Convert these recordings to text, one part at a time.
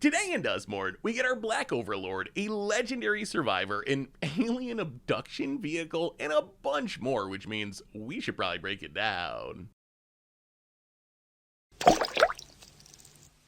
Today in Duskmourn, we get our Black Overlord, a legendary survivor, an alien abduction vehicle, and a bunch more, which means we should probably break it down.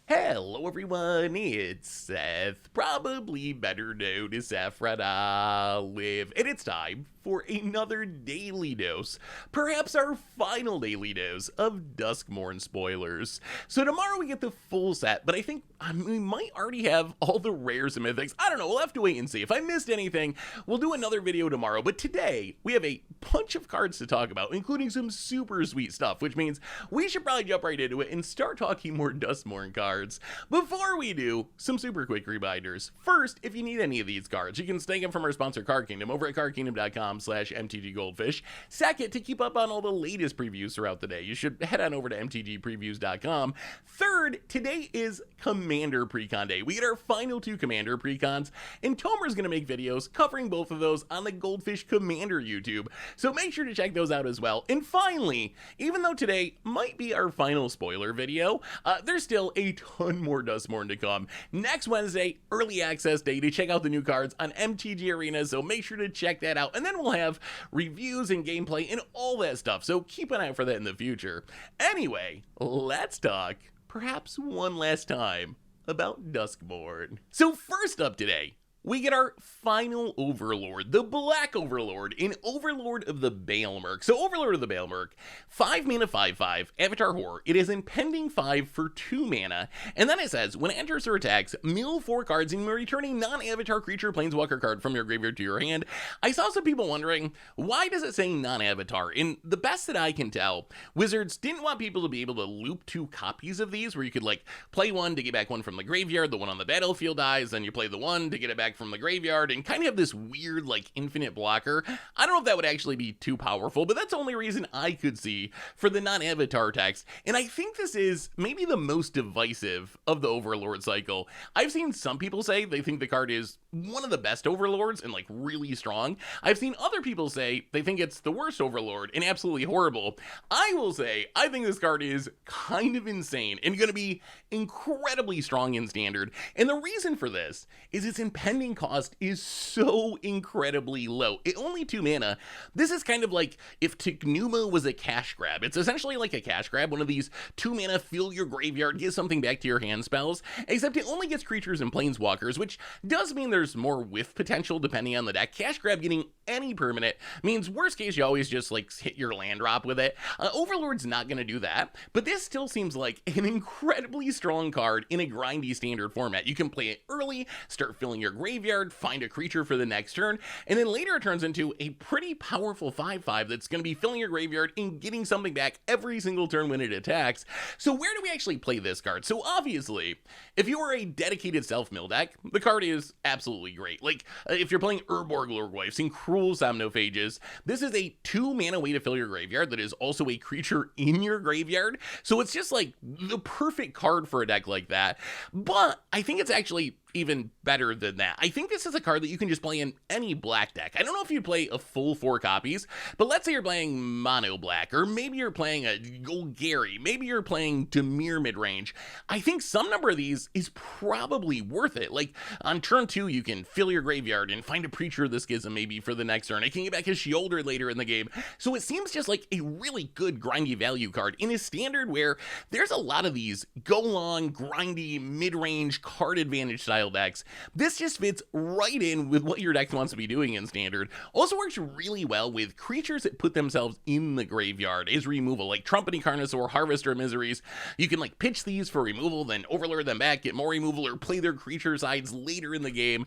Hello everyone, it's Seth, probably better known as Saffron Olive, and it's time for another daily dose, perhaps our final daily dose of Duskmourn spoilers. So tomorrow we get the full set, but I think we might already have all the rares and mythics. I don't know, we'll have to wait and see. If I missed anything, we'll do another video tomorrow, but today we have a bunch of cards to talk about, including some super sweet stuff, which means we should probably jump right into it and start talking more Duskmourn cards. Before we do, some super quick reminders. First, if you need any of these cards, you can snag them from our sponsor Card Kingdom over at cardkingdom.com/MTGGoldfish. Second, to keep up on all the latest previews throughout the day, you should head on over to MTGpreviews.com. Third, today is Commander Precon Day. We get our final two Commander Precons, and Tomer's going to make videos covering both of those on the Goldfish Commander YouTube, so make sure to check those out as well. And finally, even though today might be our final spoiler video, there's still a ton more Duskmourn to come. Next Wednesday, early access day to check out the new cards on MTG Arena, so make sure to check that out. And then we'll have reviews and gameplay and all that stuff, so keep an eye out for that in the future. Anyway, let's talk, perhaps one last time, about Duskmourn. So first up today, we get our final Overlord, the Black Overlord, an Overlord of the Balemurk. So Overlord of the Balemurk, 5 mana 5/5, Avatar Horror. It is impending 5 for 2 mana, and then it says, when it enters or attacks, mill 4 cards and return a non-avatar creature planeswalker card from your graveyard to your hand. I saw some people wondering, why does it say non-avatar? And the best that I can tell, Wizards didn't want people to be able to loop 2 copies of these, where you could like play one to get back one from the graveyard, the one on the battlefield dies, then you play the one to get it back from the graveyard, and kind of have this weird like infinite blocker. I don't know if that would actually be too powerful, but that's the only reason I could see for the non-avatar text, and I think this is maybe the most divisive of the Overlord cycle. I've seen some people say they think the card is one of the best Overlords and like really strong. I've seen other people say they think it's the worst Overlord and absolutely horrible. I will say I think this card is kind of insane and going to be incredibly strong in Standard, and the reason for this is its impending cost is so incredibly low. It only 2 mana. This is kind of like if Tignuma was a cash grab. It's essentially like a cash grab, one of these 2 mana fill your graveyard, give something back to your hand spells, except it only gets creatures and planeswalkers, which does mean there's more whiff potential depending on the deck. Cash grab getting any permanent means worst case you always just like hit your land drop with it. Overlord's not going to do that, but this still seems like an incredibly strong card in a grindy Standard format. You can play it early, start filling your graveyard, find a creature for the next turn, and then later it turns into a pretty powerful 5/5 that's going to be filling your graveyard and getting something back every single turn when it attacks. So where do we actually play this card? So obviously, if you are a dedicated self-mill deck, the card is absolutely great. Like, if you're playing Urborg Lordwives and Cruel Somnophages, this is a 2 mana way to fill your graveyard that is also a creature in your graveyard, so it's just like the perfect card for a deck like that. But I think it's actually even better than that. I think this is a card that you can just play in any black deck. I don't know if you play a full 4 copies, but let's say you're playing mono black, or maybe you're playing a Golgari, maybe you're playing Dimir midrange. I think some number of these is probably worth it. Like on turn 2, you can fill your graveyard and find a Preacher of the Schism maybe for the next turn. It can get back his Shoulder later in the game. So it seems just like a really good grindy value card in a Standard where there's a lot of these go long, grindy, mid-range card advantage style decks. This just fits right in with what your deck wants to be doing in Standard. Also works really well with creatures that put themselves in the graveyard as removal, like Trumpeting Carnosaur, Harvester of Miseries. You can like pitch these for removal, then overlord them back, get more removal, or play their creature sides later in the game.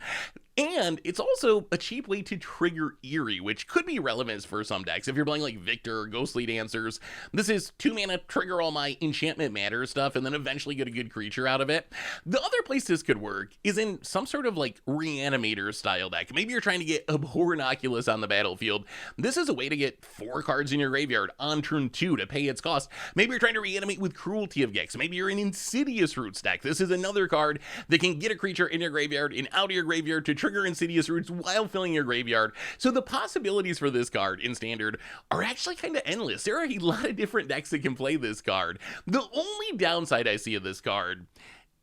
And it's also a cheap way to trigger Eerie, which could be relevant for some decks. If you're playing like Victor or Ghostly Dancers, this is 2 mana, trigger all my Enchantment Matter stuff, and then eventually get a good creature out of it. The other place this could work is in some sort of like Reanimator style deck. Maybe you're trying to get Abhorrent Oculus on the battlefield. This is a way to get 4 cards in your graveyard on turn 2 to pay its cost. Maybe you're trying to reanimate with Cruelty of Gex. Maybe you're an Insidious Roots deck. This is another card that can get a creature in your graveyard and out of your graveyard to trigger Insidious Roots while filling your graveyard. So the possibilities for this card in Standard are actually kind of endless. There are a lot of different decks that can play this card. The only downside I see of this card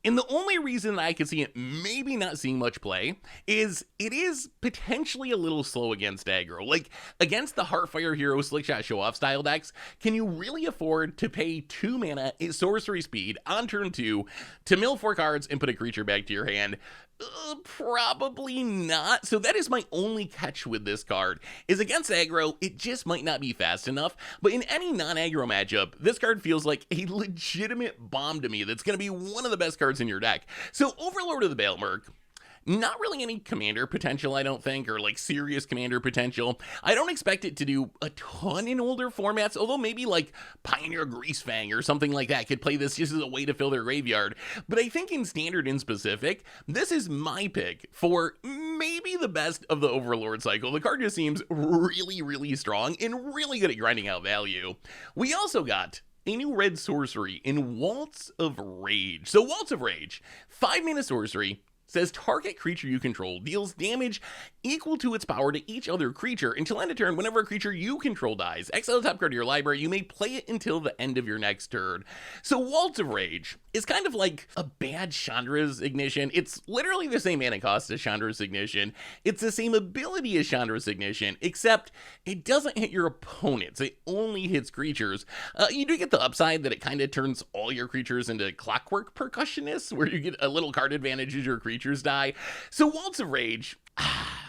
And the only reason I could see it maybe not seeing much play is it is potentially a little slow against aggro. Like, against the Heartfire Hero Slickshot Show-Off style decks, can you really afford to pay 2 mana at sorcery speed on turn 2 to mill 4 cards and put a creature back to your hand? Probably not. So that is my only catch with this card, is against aggro, it just might not be fast enough, but in any non-aggro matchup, this card feels like a legitimate bomb to me that's going to be one of the best cards in your deck. So Overlord of the Balemurk, not really any commander potential, I don't think, or like serious commander potential. I don't expect it to do a ton in older formats, although maybe like Pioneer Greasefang or something like that could play this just as a way to fill their graveyard. But I think in standard in specific, this is my pick for maybe the best of the Overlord cycle. The card just seems really, really strong and really good at grinding out value. We also got a new red sorcery in Waltz of Rage. So Waltz of Rage, 5 mana sorcery, says target creature you control deals damage equal to its power to each other creature until end of turn. Whenever a creature you control dies, exile the top card of your library. You may play it until the end of your next turn. So Waltz of Rage is kind of like a bad Chandra's Ignition. It's literally the same mana cost as Chandra's Ignition. It's the same ability as Chandra's Ignition, except it doesn't hit your opponents. It only hits creatures. You do get the upside that it kind of turns all your creatures into Clockwork Percussionists, where you get a little card advantage as your creatures die. So Waltz of Rage,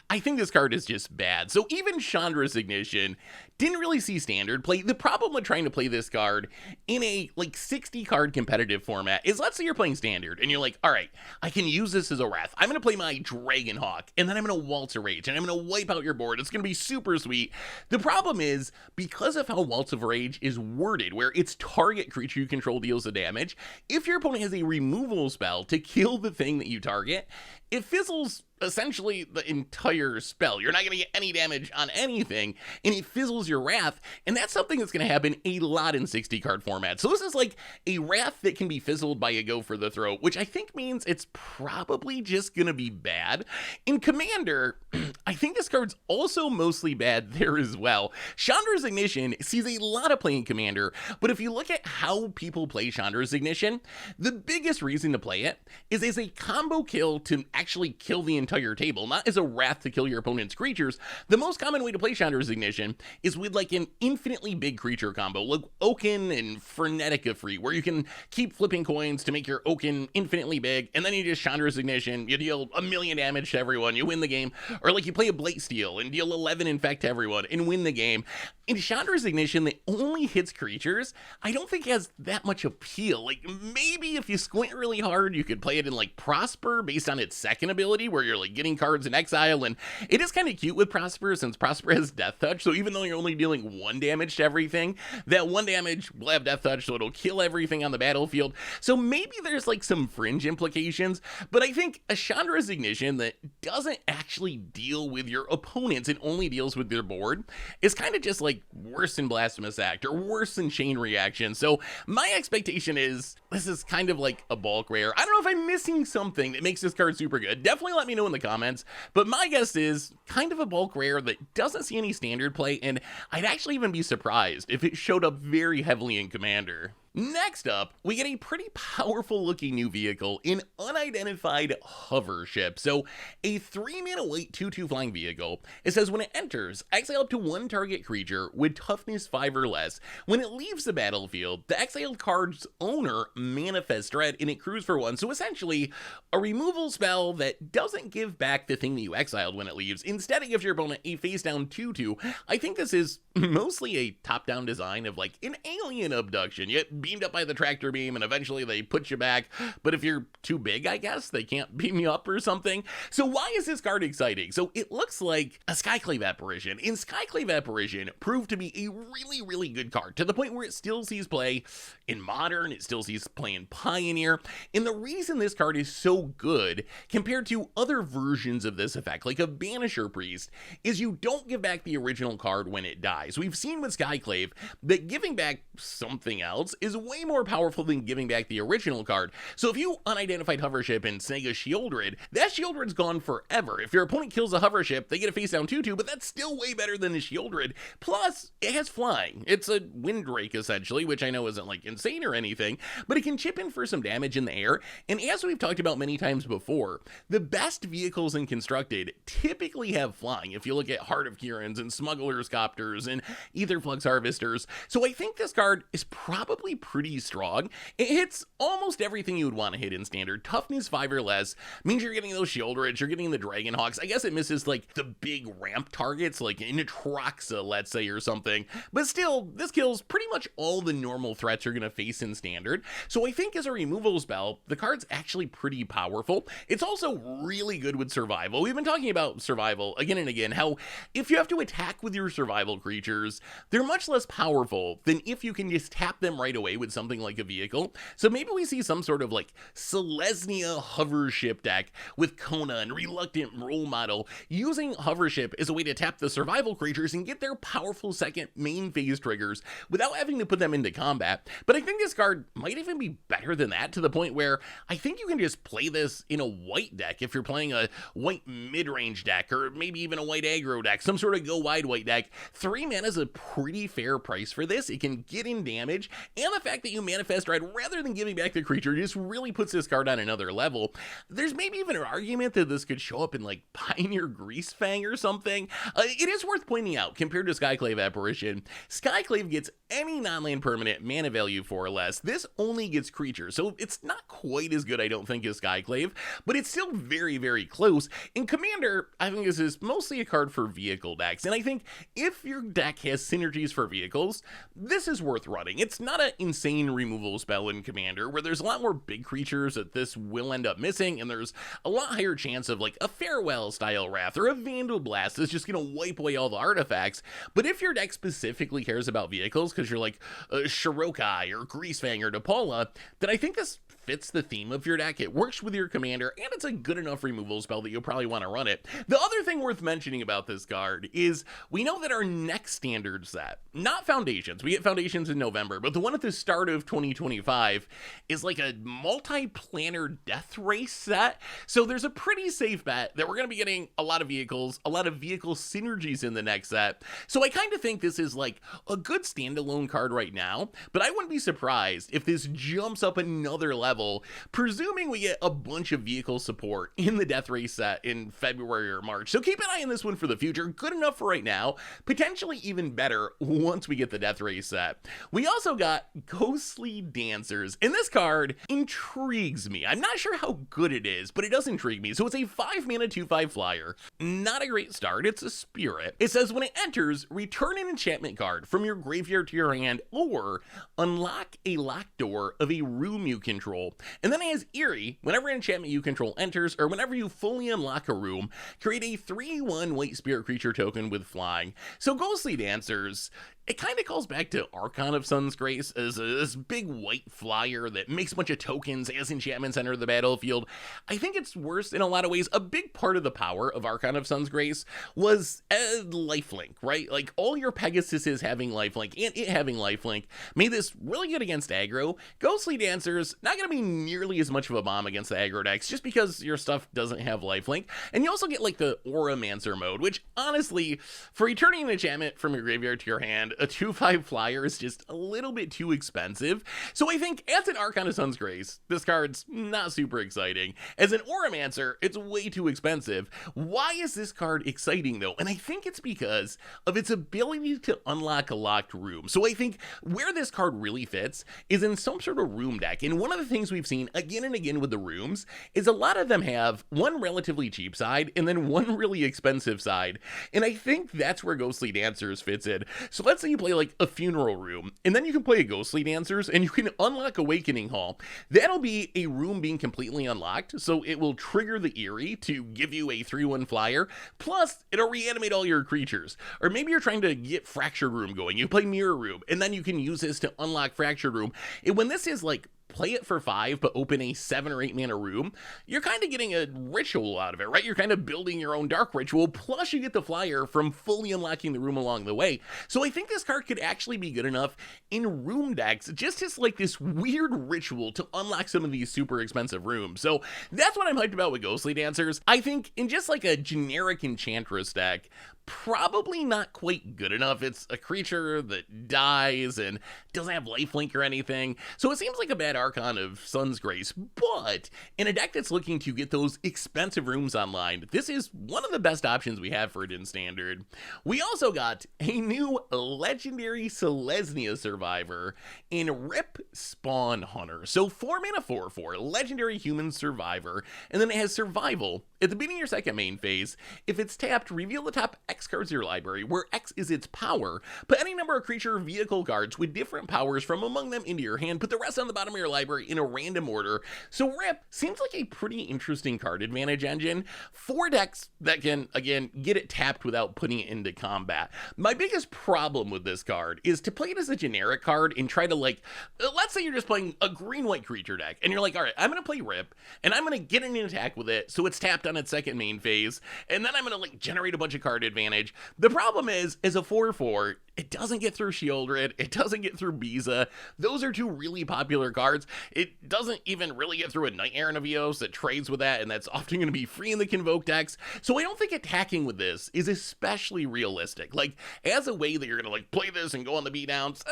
I think this card is just bad. So even Chandra's Ignition didn't really see standard play. The problem with trying to play this card in a like 60 card competitive format is, let's say you're playing standard and you're like, all right, I can use this as a Wrath. I'm going to play my Dragonhawk and then I'm going to Waltz of Rage and I'm going to wipe out your board. It's going to be super sweet. The problem is, because of how Waltz of Rage is worded, where its target creature you control deals the damage, if your opponent has a removal spell to kill the thing that you target, it fizzles essentially the entire spell. You're not going to get any damage on anything, and it fizzles your Wrath, and that's something that's going to happen a lot in 60 card format. So this is like a Wrath that can be fizzled by a Go for the Throat, which I think means it's probably just going to be bad. In Commander, I think this card's also mostly bad there as well. Chandra's Ignition sees a lot of play in Commander, but if you look at how people play Chandra's Ignition, the biggest reason to play it is as a combo kill to actually kill the entire table, not as a Wrath to kill your opponent's creatures. The most common way to play Chandra's Ignition is with like an infinitely big creature combo, like Oaken and Frenetica free, where you can keep flipping coins to make your Oaken infinitely big, and then you just Chandra's Ignition, you deal 1,000,000 damage to everyone, you win the game. Or like you play a Blatesteel and deal 11 infect to everyone and win the game. In Chandra's Ignition that only hits creatures, I don't think has that much appeal. Like, maybe if you squint really hard, you could play it in like Prosper based on its second ability, where you're like getting cards in exile, and it is kind of cute with Prosper since Prosper has Death Touch, so even though you're only dealing 1 damage to everything, that 1 damage will have Death Touch, so it'll kill everything on the battlefield. So maybe there's like some fringe implications, but I think a Chandra's Ignition that doesn't actually deal with your opponents and only deals with their board is kind of just like worse than Blasphemous Act or worse than Chain Reaction. So my expectation is this is kind of like a bulk rare. I don't know if I'm missing something that makes this card super good. Definitely let me know in the comments, but my guess is kind of a bulk rare that doesn't see any standard play, and I'd actually even be surprised if it showed up very heavily in Commander. Next up, we get a pretty powerful looking new vehicle in Unidentified Hovership. So a 3-mana white 2/2 flying vehicle. It says when it enters, exile up to 1 target creature with toughness 5 or less. When it leaves the battlefield, the exiled card's owner manifests dread and it accrues for 1. So essentially a removal spell that doesn't give back the thing that you exiled when it leaves. Instead, it gives your opponent a face down 2/2. I think this is mostly a top-down design of like an alien abduction. You get beamed up by the tractor beam and eventually they put you back, but if you're too big, I guess they can't beam you up or something. So why is this card exciting? So it looks like a Skyclave Apparition, and Skyclave Apparition proved to be a really, really good card to the point where it still sees play in Modern, it still sees play in Pioneer, and the reason this card is so good compared to other versions of this effect, like a Banisher Priest, is you don't give back the original card when it dies. We've seen with Skyclave that giving back something else is is way more powerful than giving back the original card. So if you Unidentified Hovership and snag a Shieldred, that Shieldred's gone forever. If your opponent kills a Hovership, they get a face down 2/2, but that's still way better than the Shieldred. Plus, it has flying. It's a Windrake essentially, which I know isn't like insane or anything, but it can chip in for some damage in the air. And as we've talked about many times before, the best vehicles in Constructed typically have flying. If you look at Heart of Kirans and Smuggler's Copters and Aetherflux Harvesters. So I think this card is probably pretty strong. It hits almost everything you would want to hit in Standard. Toughness 5 or less means you're getting those Shieldreds, you're getting the Dragonhawks. I guess it misses like the big ramp targets like Nitroxa, let's say, or something. But still, this kills pretty much all the normal threats you're going to face in Standard. So I think as a removal spell, the card's actually pretty powerful. It's also really good with survival. We've been talking about survival again and again, how if you have to attack with your survival creatures, they're much less powerful than if you can just tap them right away with something like a vehicle. So maybe we see some sort of like Selesnya Hovership deck with Kona and Reluctant Role Model using Hovership as a way to tap the survival creatures and get their powerful second main phase triggers without having to put them into combat. But I think this card might even be better than that, to the point where I think you can just play this in a white deck if you're playing a white mid-range deck, or maybe even a white aggro deck, some sort of go wide white deck. 3 mana is a pretty fair price for this. It can get in damage, and the fact that you manifest red rather than giving back the creature just really puts this card on another level. There's maybe even an argument that this could show up in like Pioneer Greasefang or something. It is worth pointing out, compared to Skyclave Apparition, Skyclave gets any non-land permanent mana value 4 or less. This only gets creatures, so it's not quite as good, I don't think, as Skyclave, but it's still very, very close. In Commander, I think this is mostly a card for vehicle decks, and I think if your deck has synergies for vehicles, this is worth running. It's not an insane removal spell in Commander, where there's a lot more big creatures that this will end up missing, and there's a lot higher chance of like a Farewell-style Wrath or a Vandal Blast that's just going to wipe away all the artifacts. But if your deck specifically cares about vehicles, because you're like Shirokai or Greasefang or Depola, then I think this fits the theme of your deck. It works with your commander, and it's a good enough removal spell that you'll probably want to run it. The other thing worth mentioning about this card is we know that our next standard set, not Foundations, we get Foundations in November, but the one at the start of 2025 is like a multi-planar death race set. So there's a pretty safe bet that we're going to be getting a lot of vehicles, a lot of vehicle synergies in the next set. So I kind of think this is like a good standalone card right now, but I wouldn't be surprised if this jumps up another level, presuming we get a bunch of vehicle support in the Death Race set in February or March. So keep an eye on this one for the future. Good enough for right now, potentially even better once we get the Death Race set. We also got Ghostly Dancers, and this card intrigues me. I'm not sure how good it is, but it does intrigue me. So it's a 5 mana 2/5 flyer. Not a great start, it's a spirit. It says when it enters, return an enchantment card from your graveyard to your hand, or unlock a locked door of a room you control. And then it has Eerie. Whenever an enchantment you control enters, or whenever you fully unlock a room, create a 3/1 white spirit creature token with flying. So Ghostly Dancers, it kind of calls back to Archon of Sun's Grace as this big white flyer that makes a bunch of tokens as enchantments enter the battlefield. I think it's worse in a lot of ways. A big part of the power of Archon of Sun's Grace was lifelink, right? Like all your Pegasuses having lifelink and it having lifelink made this really good against aggro. Ghostly Dancers, not going to be nearly as much of a bomb against the aggro decks just because your stuff doesn't have lifelink. And you also get like the Auramancer mode, which honestly, for returning an enchantment from your graveyard to your hand, a 2/5 flyer is just a little bit too expensive. So I think as an Archon of Sun's Grace, this card's not super exciting. As an Auramancer, it's way too expensive. Why is this card exciting though? And I think it's because of its ability to unlock a locked room. So I think where this card really fits is in some sort of room deck. And one of the things we've seen again and again with the rooms is a lot of them have one relatively cheap side and then one really expensive side. And I think that's where Ghostly Dancers fits in. So let's say you play like a funeral room, and then you can play a Ghostly Dancers, and you can unlock Awakening Hall. That'll be a room being completely unlocked, so it will trigger the Eerie to give you a 3/1 flyer, plus it'll reanimate all your creatures. Or maybe you're trying to get Fractured Room going, you play Mirror Room, and then you can use this to unlock Fractured Room. And when this is like play it for 5 but open a 7 or 8 mana room, you're kind of getting a ritual out of it, right? You're kind of building your own dark ritual, plus you get the flyer from fully unlocking the room along the way. So I think this card could actually be good enough in room decks, just as like this weird ritual to unlock some of these super expensive rooms. So that's what I'm hyped about with Ghostly Dancers. I think in just like a generic Enchantress deck, probably not quite good enough. It's a creature that dies and doesn't have lifelink or anything, so it seems like a bad Archon of Sun's Grace. But in a deck that's looking to get those expensive rooms online, this is one of the best options we have for it in Standard. We also got a new legendary Selesnya survivor in Rip Spawn Hunter. So 4 mana 4/4, legendary human survivor, and then it has survival. At the beginning of your second main phase, if it's tapped, reveal the top X cards of your library, where X is its power. Put any number of creature or vehicle cards with different powers from among them into your hand. Put the rest on the bottom of your library in a random order. So Rip seems like a pretty interesting card advantage engine for decks that can, again, get it tapped without putting it into combat. My biggest problem with this card is to play it as a generic card and try to, like, let's say you're just playing a green-white creature deck, and you're like, all right, I'm going to play Rip, and I'm going to get an attack with it, so it's tapped on its second main phase, and then I'm going to, like, generate a bunch of card advantage. The problem is, as a 4/4, it doesn't get through Shieldred, it doesn't get through Biza. Those are two really popular cards. It doesn't even really get through a Night Errant of Eos that trades with that, and that's often going to be free in the Convoke decks. So I don't think attacking with this is especially realistic. Like, as a way that you're going to, like, play this and go on the beatdowns,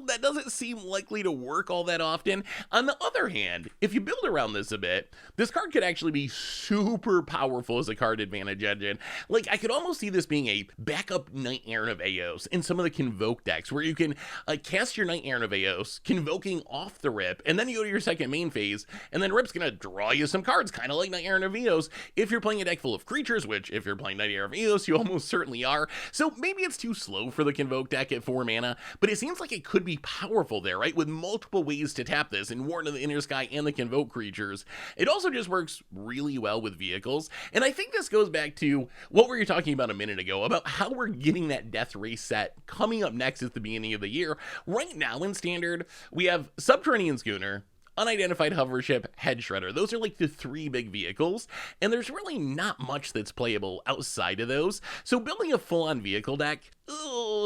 that doesn't seem likely to work all that often. On the other hand, if you build around this a bit, this card could actually be super powerful as a card advantage engine. Like, I could almost see this being a backup Night Errant of Eos in some of the Convoke decks, where you can cast your Night Errant of Eos, convoking off the Rip, and then you go to your second main phase, and then Rip's gonna draw you some cards, kind of like Night Errant of Eos, if you're playing a deck full of creatures, which, if you're playing Night Errant of Eos, you almost certainly are. So maybe it's too slow for the Convoke deck at 4 mana, but it seems like it could be powerful there, right? With multiple ways to tap this, and Warden of the Inner Sky and the Convoke creatures. It also just works really well with vehicles, and I think this goes back to what we were talking about a minute ago, about how we're getting that Death Ray set coming up next at the beginning of the year. Right now in Standard, we have Subterranean Schooner, Unidentified Hovership, Head Shredder. Those are like the 3 big vehicles, and there's really not much that's playable outside of those. So building a full-on vehicle deck,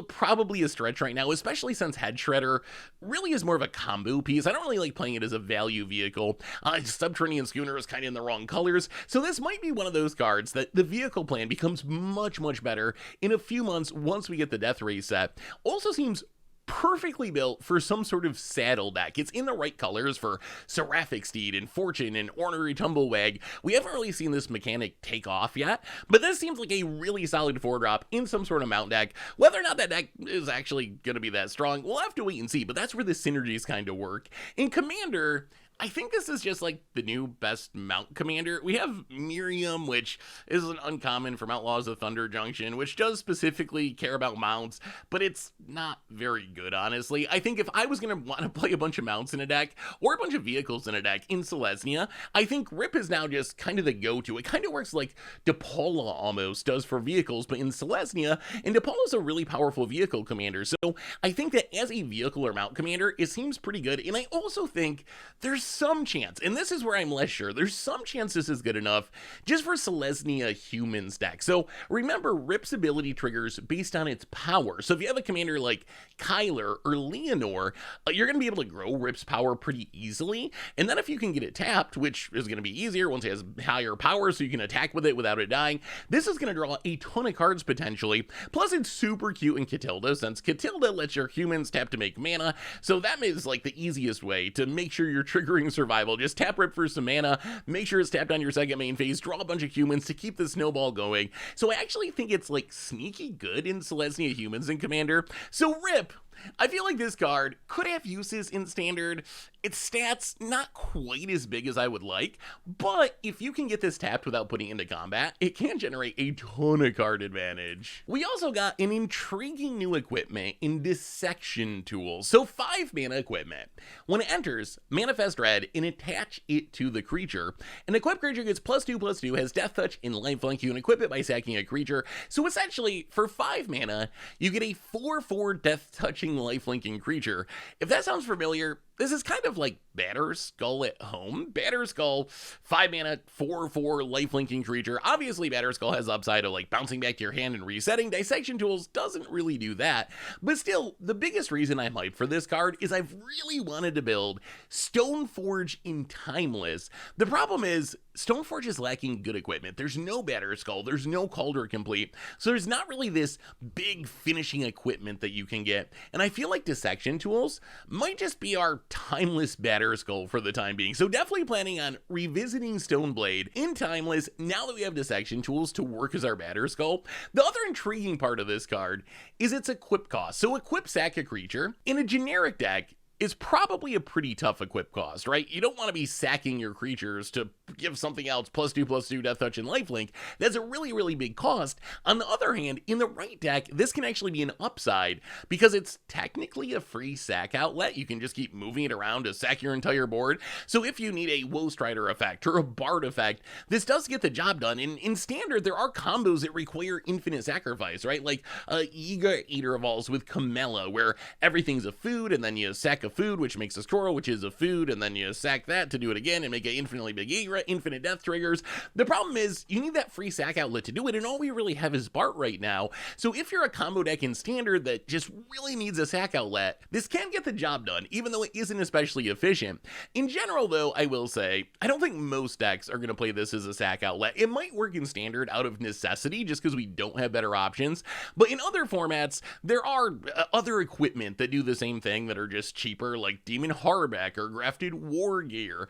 probably a stretch right now, especially since Head Shredder really is more of a combo piece. I don't really like playing it as a value vehicle. Subterranean Schooner is kind of in the wrong colors, so this might be one of those cards that the vehicle plan becomes much, much better in a few months once we get the Death Ray set. Also seems perfectly built for some sort of saddle deck. It's in the right colors for Seraphic Steed and Fortune and Ornery Tumblewag. We haven't really seen this mechanic take off yet, but this seems like a really solid 4-drop in some sort of mount deck. Whether or not that deck is actually going to be that strong, we'll have to wait and see, but that's where the synergies kind of work. In Commander, I think this is just like the new best mount commander. We have Miriam, which is an uncommon from Outlaws of Thunder Junction, which does specifically care about mounts, but it's not very good, honestly. I think if I was going to want to play a bunch of mounts in a deck, or a bunch of vehicles in a deck in Selesnya, I think Rip is now just kind of the go-to. It kind of works like DePaula almost does for vehicles, but in Selesnya, and DePaula's a really powerful vehicle commander, so I think that as a vehicle or mount commander, it seems pretty good, and I also think there's some chance, and this is where I'm less sure, there's some chance this is good enough just for Selesnya humans deck. So remember, Rip's ability triggers based on its power. So if you have a commander like Kyler or Leonor, you're going to be able to grow Rip's power pretty easily, and then if you can get it tapped, which is going to be easier once it has higher power so you can attack with it without it dying, this is going to draw a ton of cards potentially. Plus it's super cute in Catilda, since Catilda lets your humans tap to make mana, so that is like the easiest way to make sure you're triggering survival. Just tap Rip for some mana, make sure it's tapped on your second main phase, draw a bunch of humans to keep the snowball going. So I actually think it's like sneaky good in Selesnya humans and Commander. So Rip, I feel like this card could have uses in Standard. Its stats not quite as big as I would like, but if you can get this tapped without putting it into combat, it can generate a ton of card advantage. We also got an intriguing new equipment in Dissection Tools. So 5 mana equipment. When it enters, manifest red and attach it to the creature. An equipped creature gets +2/+2, has Death Touch and Lifelink. You can equip it by sacking a creature. So essentially, for 5 mana, you get a 4/4 Death Touching lifelinking creature. If that sounds familiar, this is kind of like Batterskull at home. Batterskull, 5 mana, 4/4 lifelinking creature. Obviously, Batterskull has upside of like bouncing back to your hand and resetting. Dissection Tools doesn't really do that. But still, the biggest reason I'm hyped for this card is I've really wanted to build Stoneforge in Timeless. The problem is, Stoneforge is lacking good equipment. There's no Batterskull, there's no Calder Complete, so there's not really this big finishing equipment that you can get. And I feel like Dissection Tools might just be our timeless Batterskull for the time being. So definitely planning on revisiting Stoneblade in Timeless now that we have Dissection Tools to work as our Batterskull. The other intriguing part of this card is its equip cost. So equip sack a creature. In a generic deck, is probably a pretty tough equip cost, right? You don't want to be sacking your creatures to give something else +2/+2 Death Touch and Lifelink. That's a really, really big cost. On the other hand, in the right deck, this can actually be an upside because it's technically a free sack outlet. You can just keep moving it around to sack your entire board. So if you need a Woe Strider effect or a Bard effect, this does get the job done. In Standard, there are combos that require infinite sacrifice, right? Like Yiga Eater Evolves with Camella, where everything's a food and then you sack a food, which makes a squirrel, which is a food, and then you sack that to do it again and make an infinitely big Egra, infinite death triggers. The problem is you need that free sack outlet to do it, and all we really have is Bart right now. So if you're a combo deck in Standard that just really needs a sack outlet, this can get the job done, even though it isn't especially efficient. In general, though, I will say, I don't think most decks are going to play this as a sack outlet. It might work in Standard out of necessity, just because we don't have better options, but in other formats, there are other equipment that do the same thing that are just cheaper, like Demon Harbeck or Grafted War Gear.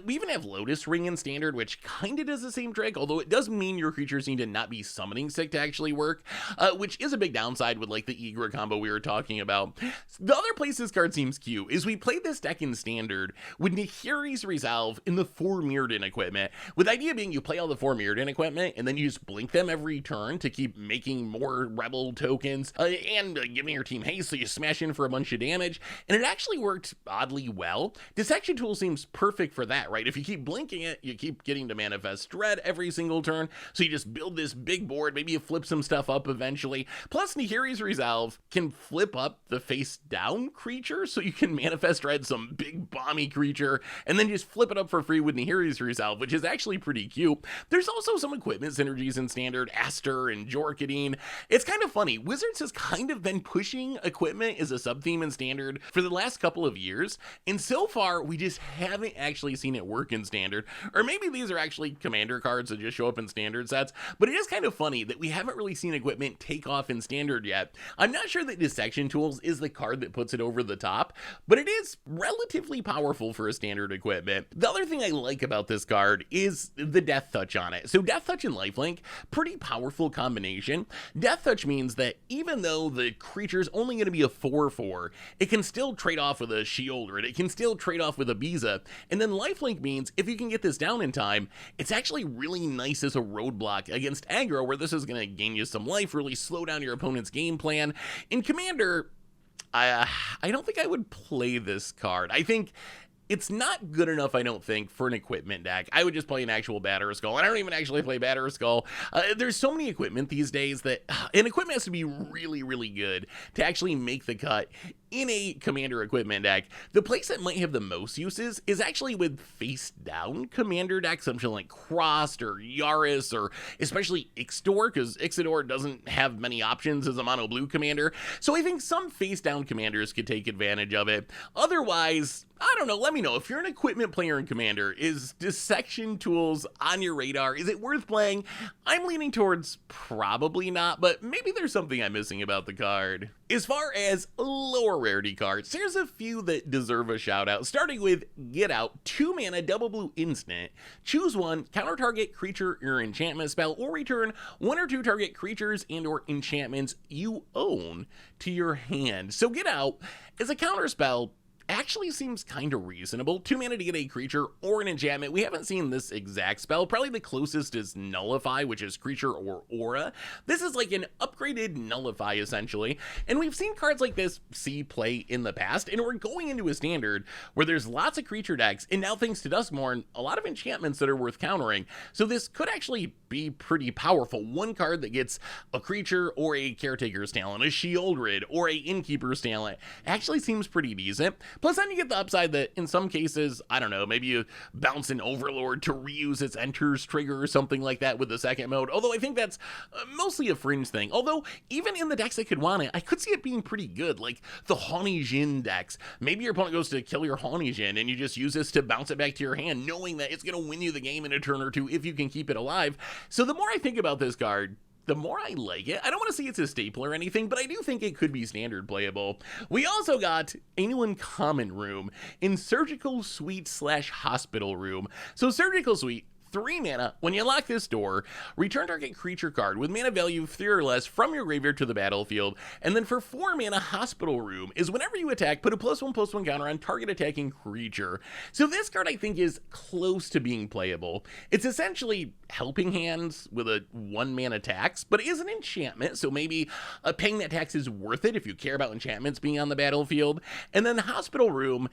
We even have Lotus Ring in Standard, which kind of does the same trick, although it does mean your creatures need to not be summoning sick to actually work, which is a big downside with like the Egra combo we were talking about. The other place this card seems cute is we played this deck in Standard with Nahiri's Resolve in the 4 Mirrodin equipment, with the idea being you play all the 4 Mirrodin equipment and then you just blink them every turn to keep making more Rebel tokens and giving your team haste, so you smash in for a bunch of damage, and it actually worked oddly well. Dissection Tool seems perfect for that, right? If you keep blinking it, you keep getting to manifest Dread every single turn, so you just build this big board, maybe you flip some stuff up eventually. Plus, Nahiri's Resolve can flip up the face down creature, so you can manifest Dread some big bomby creature, and then just flip it up for free with Nahiri's Resolve, which is actually pretty cute. There's also some equipment synergies in Standard, Aster and Jorkadine. It's kind of funny, Wizards has kind of been pushing equipment as a sub-theme in Standard for the last couple of years, and so far we just haven't actually seen it work in Standard. Or maybe these are actually Commander cards that just show up in Standard sets, but it is kind of funny that we haven't really seen equipment take off in Standard yet. I'm not sure that Dissection Tools is the card that puts it over the top, but it is relatively powerful for a Standard equipment. The other thing I like about this card is the Death Touch on it. So Death Touch and Lifelink, pretty powerful combination. Death Touch means that even though the creature's only going to be a 4/4, it can still trade off with a Sheoldred, it can still trade off with a Biza, and then Lifelink means if you can get this down in time, it's actually really nice as a roadblock against aggro, where this is going to gain you some life, really slow down your opponent's game plan. In Commander, I don't think I would play this card. I think it's not good enough, I don't think, for an equipment deck. I would just play an actual Batterskull. I don't even actually play Batterskull. There's so many equipment these days that an equipment has to be really, really good to actually make the cut in a Commander equipment deck. The place that might have the most uses is actually with face-down Commander decks, something like Crossed or Yaris, or especially Ixtor, because Ixidor doesn't have many options as a mono-blue Commander. So I think some face-down Commanders could take advantage of it. Otherwise, I don't know, let me know. If you're an equipment player in Commander, is Dissection Tools on your radar? Is it worth playing? I'm leaning towards probably not, but maybe there's something I'm missing about the card. As far as lower rarity cards, there's a few that deserve a shout out, starting with Get Out, 2 mana, double blue instant. Choose one, counter target creature or enchantment spell, or return 1 or 2 target creatures and or enchantments you own to your hand. So Get Out is a counter spell. Actually seems kind of reasonable. 2 mana to get a creature or an enchantment. We haven't seen this exact spell. Probably the closest is Nullify, which is creature or aura. This is like an upgraded Nullify, essentially. And we've seen cards like this see play in the past, and we're going into a Standard where there's lots of creature decks, and now thanks to Duskmourn, a lot of enchantments that are worth countering. So this could actually be pretty powerful. One card that gets a creature or a Caretaker's Talent, a Sheoldred, or a Innkeeper's Talent actually seems pretty decent. Plus, then you get the upside that in some cases, I don't know, maybe you bounce an Overlord to reuse its enters trigger or something like that with the second mode, although I think that's mostly a fringe thing. Although, even in the decks that could want it, I could see it being pretty good, like the Haughty Jin decks. Maybe your opponent goes to kill your Haughty Jin, and you just use this to bounce it back to your hand, knowing that it's going to win you the game in a turn or two if you can keep it alive. So the more I think about this card, the more I like it. I don't want to say it's a staple or anything, but I do think it could be standard playable. We also got a new uncommon room in Surgical Suite / Hospital Room. So Surgical Suite, 3 mana. When you unlock this door, return target creature card with mana value 3 or less from your graveyard to the battlefield. And then for 4 mana, Hospital Room is whenever you attack, put a +1/+1 counter on target attacking creature. So this card I think is close to being playable. It's essentially Helping Hands with a 1 mana tax, but it is an enchantment, so maybe paying that tax is worth it if you care about enchantments being on the battlefield. And then the Hospital Room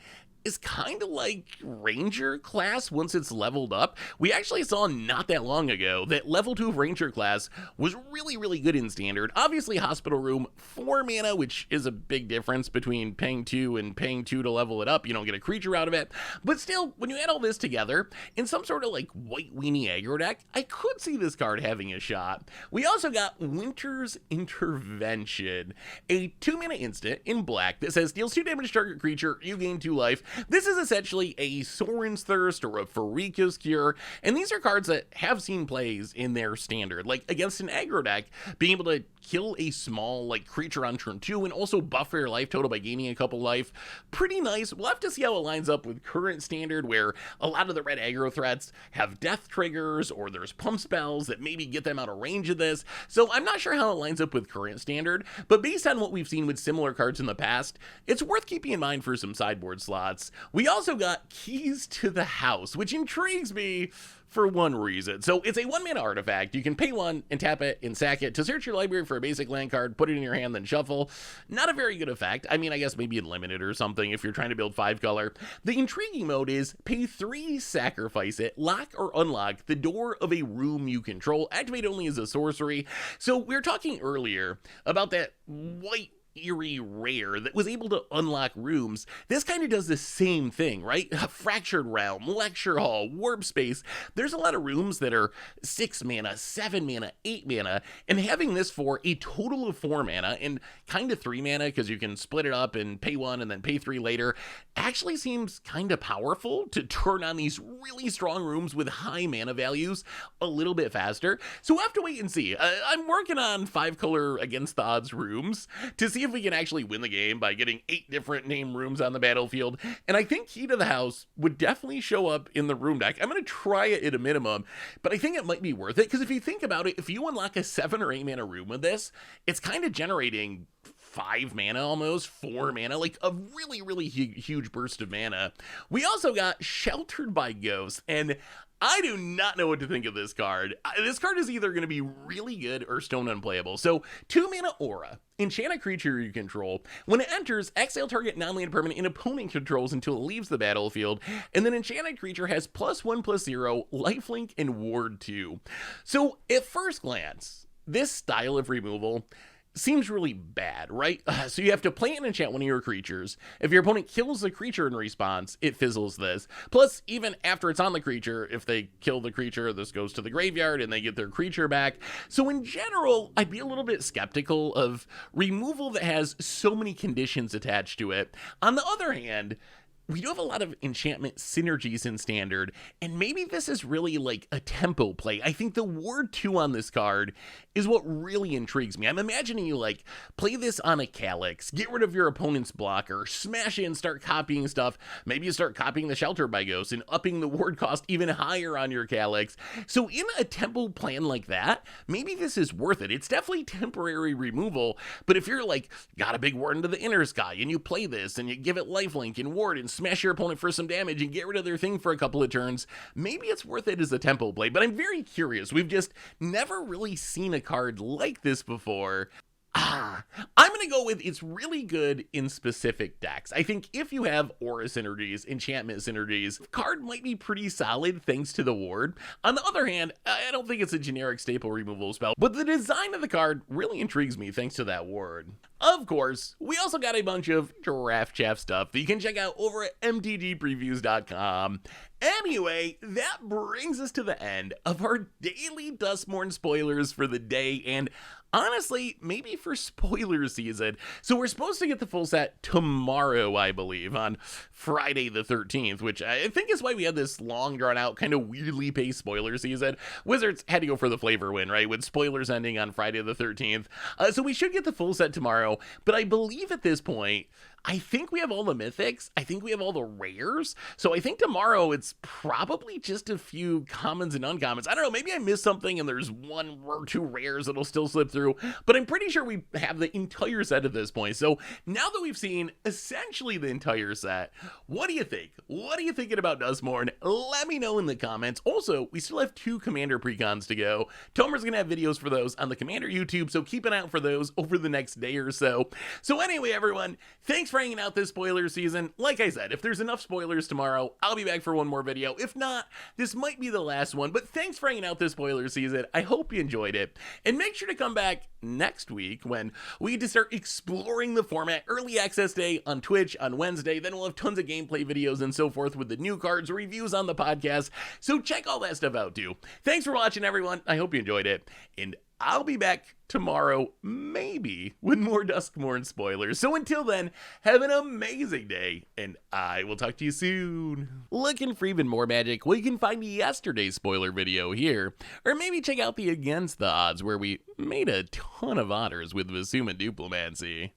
is kind of like Ranger class once it's leveled up. We actually saw not that long ago that level 2 of Ranger class was really, really good in standard. Obviously, Hospital Room, 4 mana, which is a big difference between paying 2 and paying 2 to level it up. You don't get a creature out of it. But still, when you add all this together, in some sort of like white weenie aggro deck, I could see this card having a shot. We also got Winter's Intervention, a 2 mana instant in black that says deals 2 damage to target creature, you gain 2 life. This is essentially a Sorin's Thirst or a Farika's Cure, and these are cards that have seen plays in their standard, like against an aggro deck, being able to kill a small like creature on turn 2 and also buffer your life total by gaining a couple life. Pretty nice. We'll have to see how it lines up with current standard, where a lot of the red aggro threats have death triggers, or there's pump spells that maybe get them out of range of this. So I'm not sure how it lines up with current standard, but based on what we've seen with similar cards in the past, it's worth keeping in mind for some sideboard slots. We also got Keys to the House, which intrigues me for one reason. So it's a 1 mana artifact. You can pay 1 and tap it and sack it to search your library for a basic land card, put it in your hand, then shuffle. Not a very good effect. I mean, I guess maybe in limited or something if you're trying to build 5 color. The intriguing mode is pay 3, sacrifice it, lock or unlock the door of a room you control, activate only as a sorcery. So we were talking earlier about that white eerie rare that was able to unlock rooms. This kind of does the same thing, right? Fractured Realm, Lecture Hall, Warp Space. There's a lot of rooms that are 6 mana, 7 mana, 8 mana, and having this for a total of 4 mana and kind of 3 mana because you can split it up and pay 1 and then pay 3 later actually seems kind of powerful to turn on these really strong rooms with high mana values a little bit faster. So we'll have to wait and see. I'm working on 5 color against the odds rooms to see if we can actually win the game by getting 8 different named rooms on the battlefield, and I think Key to the House would definitely show up in the room deck. I'm going to try it at a minimum, but I think it might be worth it, because if you think about it, if you unlock a 7 or 8 mana room with this, it's kind of generating 5 mana almost, 4 mana, like a really, really huge burst of mana. We also got Sheltered by Ghosts, and I do not know what to think of this card. This card is either going to be really good or stone unplayable. So 2 mana Aura. Enchant a creature you control. When it enters, exile target non-land permanent an opponent controls until it leaves the battlefield, and then enchanted creature has +1/+0, lifelink, and ward 2. So at first glance, this style of removal seems really bad, right? So you have to play and enchant one of your creatures. If your opponent kills the creature in response, it fizzles this. Plus, even after it's on the creature, if they kill the creature, this goes to the graveyard and they get their creature back. So in general, I'd be a little bit skeptical of removal that has so many conditions attached to it. On the other hand, we do have a lot of enchantment synergies in standard, and maybe this is really like a tempo play. I think the ward 2 on this card is what really intrigues me. I'm imagining you like play this on a Calyx, get rid of your opponent's blocker, smash it and start copying stuff. Maybe you start copying the Shelter by Ghost and upping the ward cost even higher on your Calyx. So in a tempo plan like that, maybe this is worth it. It's definitely temporary removal, but if you're like got a big ward into the Inner Sky and you play this and you give it lifelink and ward and smash your opponent for some damage and get rid of their thing for a couple of turns, maybe it's worth it as a tempo play. But I'm very curious. We've just never really seen a card like this before. I'm going to go with it's really good in specific decks. I think if you have aura synergies, enchantment synergies, card might be pretty solid thanks to the ward. On the other hand, I don't think it's a generic staple removal spell, but the design of the card really intrigues me thanks to that ward. Of course, we also got a bunch of Giraffe Chaff stuff that you can check out over at MTGPreviews.com. Anyway, that brings us to the end of our daily Duskmourn spoilers for the day, and honestly, maybe for spoiler season. So we're supposed to get the full set tomorrow, I believe, on Friday the 13th, which I think is why we had this long, drawn-out, kind of weirdly paced spoiler season. Wizards had to go for the flavor win, right, with spoilers ending on Friday the 13th. So we should get the full set tomorrow, but I believe at this point, I think we have all the mythics. I think we have all the rares. So I think tomorrow it's probably just a few commons and uncommons. I don't know, maybe I missed something and there's one or two rares that'll still slip through, but I'm pretty sure we have the entire set at this point. So now that we've seen essentially the entire set, what do you think? What are you thinking about Duskmourn? Let me know in the comments. Also, we still have 2 Commander precons to go. Tomer's gonna have videos for those on the Commander YouTube, so keep an eye out for those over the next day or so. So anyway, everyone, thanks for hanging out this spoiler season. Like I said, if there's enough spoilers tomorrow, I'll be back for one more video. If not, this might be the last one, but thanks for hanging out this spoiler season. I hope you enjoyed it, and make sure to come back next week when we get to start exploring the format. Early access day on Twitch on Wednesday, then we'll have tons of gameplay videos and so forth with the new cards, reviews on the podcast, so check all that stuff out too. Thanks for watching, everyone. I hope you enjoyed it, and I'll be back tomorrow, maybe, with more Duskmourn spoilers. So until then, have an amazing day, and I will talk to you soon. Looking for even more magic? Well, you can find yesterday's spoiler video here, or maybe check out the Against the Odds, where we made a ton of otters with Vasuma Diplomancy.